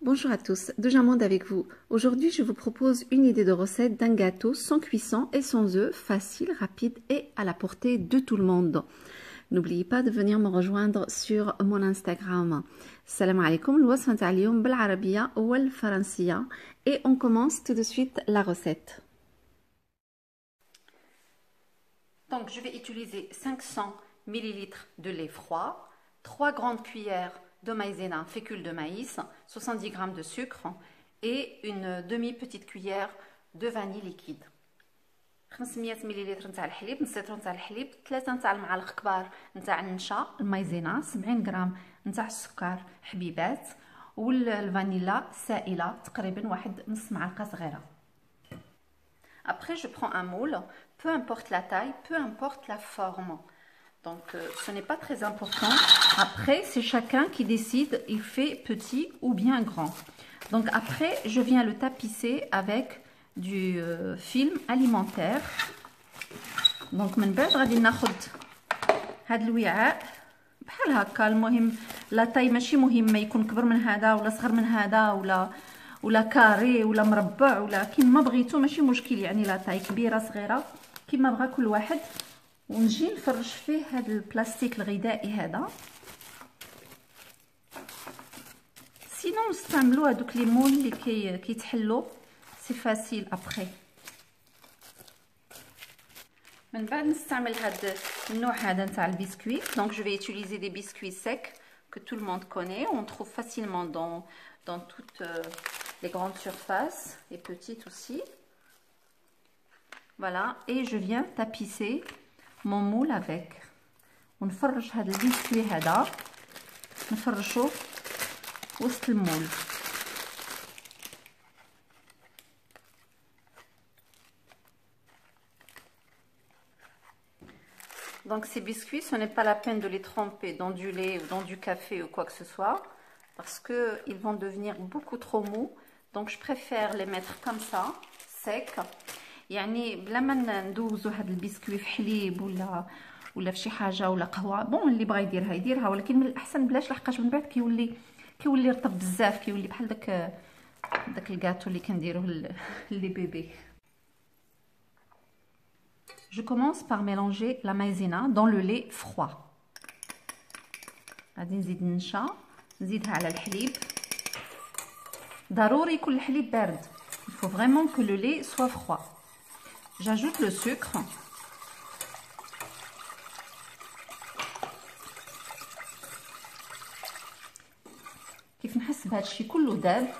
Bonjour à tous, Dojamonde avec vous. Aujourd'hui, je vous propose une idée de recette d'un gâteau sans cuisson et sans œufs, facile, rapide et à la portée de tout le monde. N'oubliez pas de venir me rejoindre sur mon Instagram. Salam alaikum, الوصفة نتاع اليوم بالعربية والفرنسية et on commence tout de suite la recette. Donc je vais utiliser 500 ml de lait froid, 3 grandes cuillères de maïzena, fécule de maïs, 70 g de sucre et une demi-petite cuillère de vanille liquide. 500 ملل نتاع الحليب، نص لتر نتاع الحليب، 3 نتاع المعالق كبار نتاع النشا المايزينا، 70 غرام نتاع السكر حبيبات، والفانيلا سائله تقريبا واحد نص معلقه صغيره. Après je prends un moule, peu importe la taille, peu importe la forme. Donc ce n'est pas très important. Après c'est chacun qui décide, il fait petit ou bien grand. Donc après je viens le tapisser avec du film alimentaire. Donc من بعد غادي ناخذ هذا الوعاء بحال هكا. المهم لا طاي ماشي مهمه يكون كبر من هذا ولا صغر من هذا ولا كاري ولا مربع ولا كيما بغيتو، ماشي مشكل يعني لا طاي كبيره صغيره كيما بغى كل واحد. ونجي نفرش فيه هذا البلاستيك الغذائي هذا. سينو نستعملوا هذوك لي مول اللي كيتحلوا، سي فاسيل ابري. من بعد نستعمل هذا النوع هذا نتاع البسكوي. Donc je vais utiliser des biscuits secs que tout le monde connaît, on trouve facilement dans toutes les grandes surfaces et petites aussi. Voilà, et je viens tapisser mon moule avec. ونفرش هذا البسكوي هذا نفرشوه وسط المول. Donc ces biscuits, ce n'est pas la peine de les tremper dans du lait ou dans du café ou quoi que ce soit, parce que ils vont devenir beaucoup trop mous. Donc je préfère les mettre comme ça, secs. يعني بلا ما ندوزو هاد البسكوي في حليب ولا في شي حاجه ولا قهوه. بون اللي بغى يديرها يديرها، ولكن من الاحسن بلاش، لحقاش من بعد كيولي رطب بزاف، كيولي بحال داك الكاطو اللي كنديروه لي بيبي. Je commence par mélanger la maïzena dans le lait froid. غادي نزيد النشا، نزيدها على الحليب. ضروري يكون الحليب بارد. Il faut vraiment que le lait soit froid. J'ajoute le sucre. كيف نحس بهذا الشيء كله داب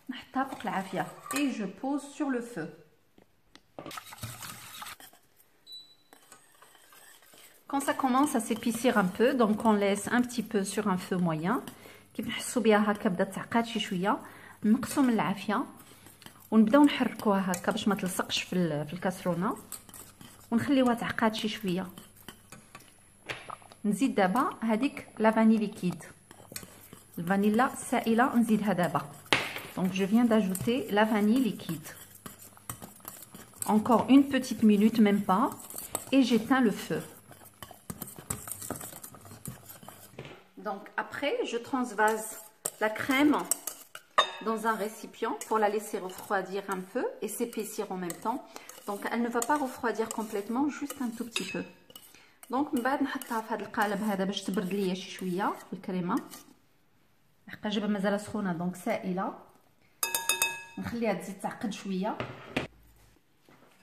نحطها فوق العافيه et je pose sur le feu. Quand ça commence à s'épaissir un peu, donc on laisse un petit peu sur un feu moyen. كيف نحسوا بها هكا بدات تعقد شي شويه نقصوا من العافيه ونبداو نحركوها هكا باش ما تلصقش في الكاسرونه ونخليوها تعقد شي شويه. نزيد دابا هذيك لا فاني ليكيد، الفانيلا سائله نزيدها دابا. Donc je viens d'ajouter la vanille liquide. Encore une petite minute, même pas, et j'éteins le feu. Donc après je transvase la crème dans un récipient pour la laisser refroidir un peu et s'épaissir en même temps. Donc elle ne va pas refroidir complètement, juste un tout petit peu. Donc من بعد نحطها في هذا القالب هذا باش تبرد ليا شي شويه الكريمه، حقا جابها مازال سخونه دونك سائله. نخليها تزيد تعقد شويه.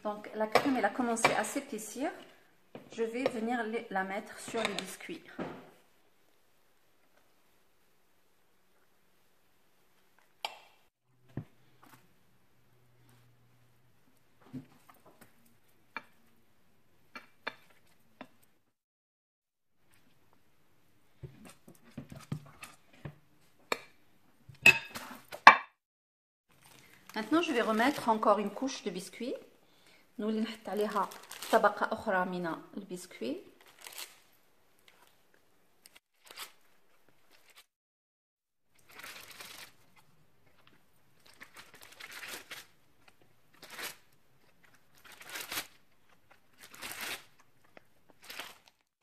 Donc la crème elle a commencé à s'épaissir. Je vais venir la mettre sur les biscuits. Maintenant, je vais remettre encore une couche de biscuit. نولي نحط عليها طبقة أخرى من البسكوي.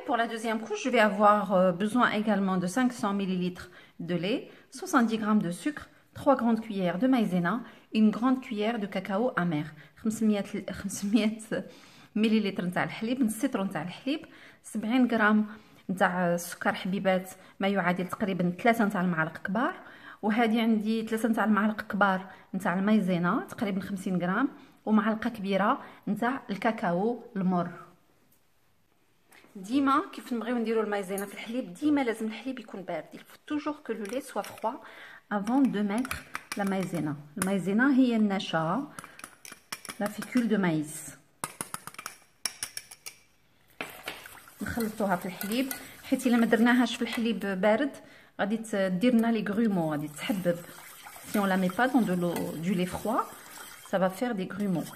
Pour la deuxième couche, je vais avoir besoin également de 500 ml de lait, 70 g de sucre, 3 grandes cuillères de maïzena et une grande cuillère de cacao amer. 500 مليلتر نتاع الحليب، السيترو نتاع الحليب، 70 غرام نتاع السكر حبيبات ما يعادل تقريبا 3 نتاع المعالق كبار، وهذه عندي 3 نتاع المعالق كبار نتاع المايزينا تقريبا 50 غرام، ومعلقه كبيره نتاع الكاكاو المر. ديما كيف نبغيو نديرو المايزينا في الحليب ديما لازم الحليب يكون بارد. il faut toujours que le lait soit froid avant de mettre la maïzena. المايزينا هي النشا، la fécule de maïs. نخلطوها في الحليب، حيت الا ما درناهاش في الحليب بارد غادي تدير لنا لي غرومو، غادي تحبب. si on la met pas dans de l'eau du lait froid ça va faire des grumeaux.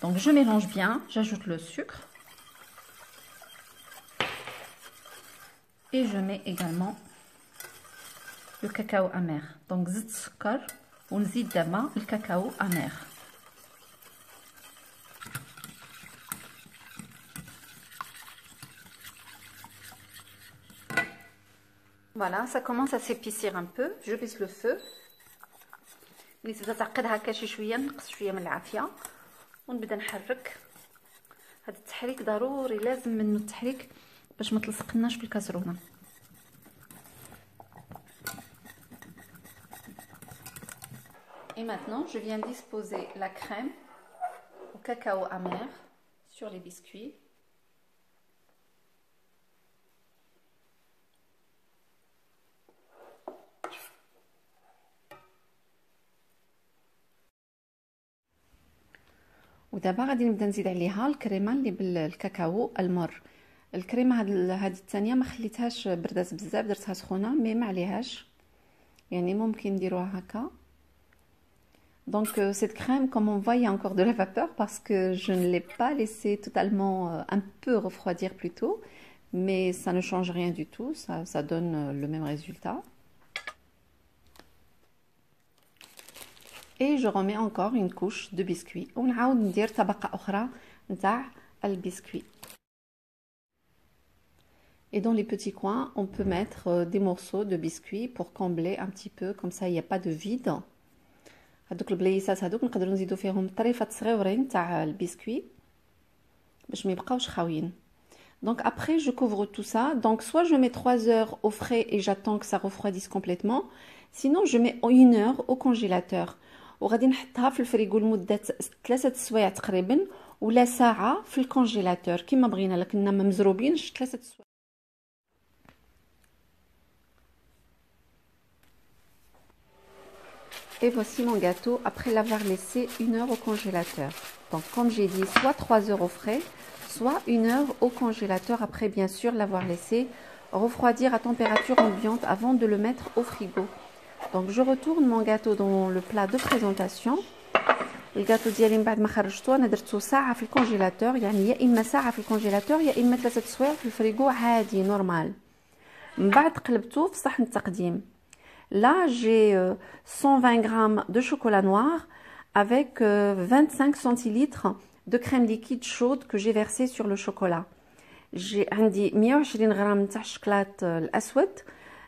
donc je mélange bien, j'ajoute le sucre et je mets également le cacao amer. donc زدت السكر ونزيد دابا الكاكاو amer. Voilà, ça commence à s'épaissir un peu. Je baisse le feu. ملي تبدا تعقد هكا شي شويه نقص شويه من العافيه ونبدا نحرك. هذا التحريك ضروري، لازم منه التحريك باش ما تلصقناش في الكاسرونه. Et maintenant, je viens disposer la crème au cacao amer sur les biscuits. ودابا غادي نبدا نزيد عليها الكريمه اللي بالكاكاو المر. الكريمه هذه الثانيه ما خليتهاش بردات بزاف، درتها سخونه مي ما عليهاش، يعني ممكن نديروها هكا. donc cette crème comme on voit il y a encore de la vapeur parce que je ne l'ai pas laissé totalement un peu refroidir plutôt, mais ça ne change rien du tout, ça donne le même résultat. Et je remets encore une couche de biscuit. ونعاود ندير طبقة أخرى نتاع البسكويت. Et dans les petits coins, on peut mettre des morceaux de biscuit pour combler un petit peu, comme ça il n'y a pas de vide. هذوك البلايصات هذوك نقدروا نزيدو فيهم طريفات صغيورين تاع البسكويت باش ما يبقاوش خاويين. Donc après je couvre tout ça. Donc soit je mets 3 heures au frais et j'attends que ça refroidisse complètement, sinon je mets 1 heure au congélateur. وغادي نحطها في الفريغو لمده 3 سوايع تقريبا ولا ساعه في الكونجيلاتور كما بغينا، لكننا ما مزروبينش 3 سوايع. Et voici mon gâteau après l'avoir laissé 1 heure au congélateur. Donc comme j'ai dit, soit 3 heures au frais, soit 1 heure au congélateur après bien sûr l'avoir laissé refroidir à température ambiante avant de le mettre au frigo. Donc je retourne mon gâteau dans le plat de présentation. الجاتو ديالي من بعد ما خرجته انا درتو ساعه في الكونجيلاتور، يعني يا اما ساعه في الكونجيلاتور يا اما 3 سوايع في الفريغو عادي نورمال. من بعد قلبته في صحن التقديم. Là j'ai 120 grammes de chocolat noir avec 25 centilitres de crème liquide chaude que j'ai versée sur le chocolat. J'ai عندي 120 غرام نتاع الشكلاط الاسود،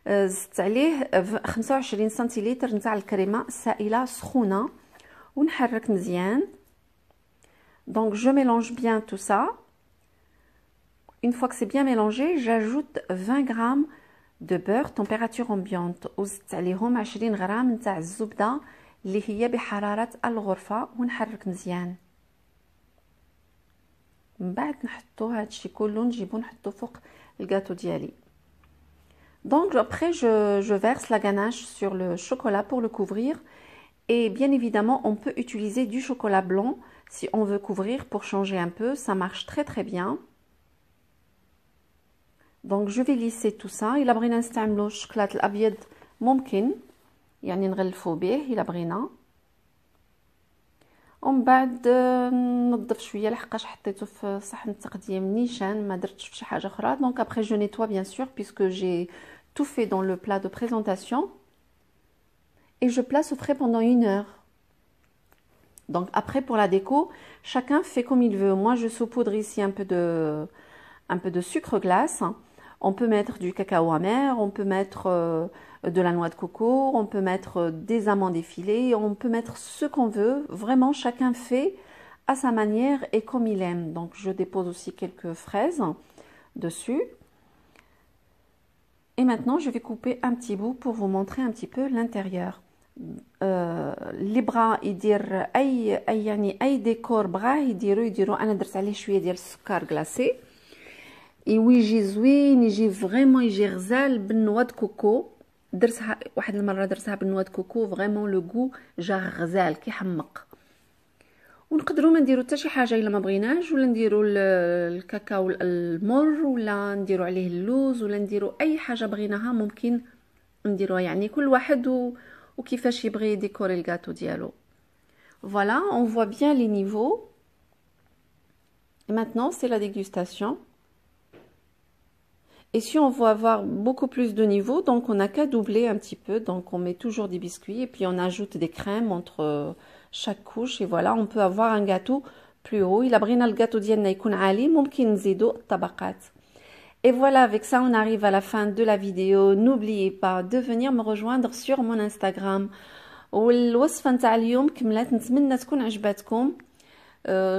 زدت عليه 25 سنتيلتر نتاع الكريمه سائله سخونه ونحرك مزيان. Donc je mélange bien tout ça. Une fois que c'est bien mélangé, j'ajoute 20 grammes de beurre température ambiante وزدت عليهم 20 غرام نتاع الزبده اللي هي بحراره الغرفه ونحرك مزيان. من بعد نحطو هادشي كله نجيبو نحطو فوق الجاتو ديالي. Donc après je verse la ganache sur le chocolat pour le couvrir. Et bien évidemment on peut utiliser du chocolat blanc si on veut couvrir pour changer un peu, ça marche très très bien. Donc je vais lisser tout ça. إلا بغينا نستعملو الشوكولات الأبيض ممكن، يعني نغلفو به إلا بغينا. ومن بعد ننظف شويه لحقاش حطيته في صحن التقديم نيشان، ما درتش في شي حاجه اخرى. Donc après je nettoie bien sûr puisque j'ai tout fait dans le plat de présentation. Et je place au frais pendant 1 heure. Donc après pour la déco, chacun fait comme il veut. Moi je saupoudre ici un peu de sucre glace. On peut mettre du cacao amer, on peut mettre de la noix de coco, on peut mettre des amandes effilées, on peut mettre ce qu'on veut. Vraiment, chacun fait à sa manière et comme il aime. Donc, je dépose aussi quelques fraises dessus. Et maintenant, je vais couper un petit bout pour vous montrer un petit peu l'intérieur. اللي بغا يدير اي ديكور بغاه يديرو انا درت عليه شويه ديال السكر كلاصي ويجي زوين يجي فريمون يجي غزال بالنوا د كوكو درتها واحد المره درتها بالنوا د كوكو فريمون لو غو جا غزال كيحمق ونقدروا ما نديروا حتى شي حاجه الا ما بغيناش ولا نديروا الكاكاو المر ولا نديروا عليه اللوز ولا نديروا اي حاجه بغيناها ممكن نديروها يعني كل واحد وكيفاش يبغي يديكوري الغاتو ديالو. Voilà, on voit bien les niveaux. Et maintenant, c'est la dégustation. Et si on veut avoir beaucoup plus de niveaux, donc on n'a qu'à doubler un petit peu. Donc on met toujours des biscuits et puis on ajoute des crèmes entre chaque couche. Et voilà, on peut avoir un gâteau plus haut. Il a brina le gâteau ديالنا يكون عالي ممكن نزيدو الطبقات. Et voilà, avec ça, on arrive à la fin de la vidéo. N'oubliez pas de venir me rejoindre sur mon Instagram. والوصفة نتاع اليوم كملات، نتمنى تكون عجبتكم.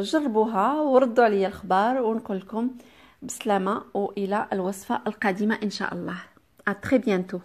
جربوها وردوا عليا الخبار ونقول لكم بسلامة وإلى الوصفة القادمة إن شاء الله. À très bientôt.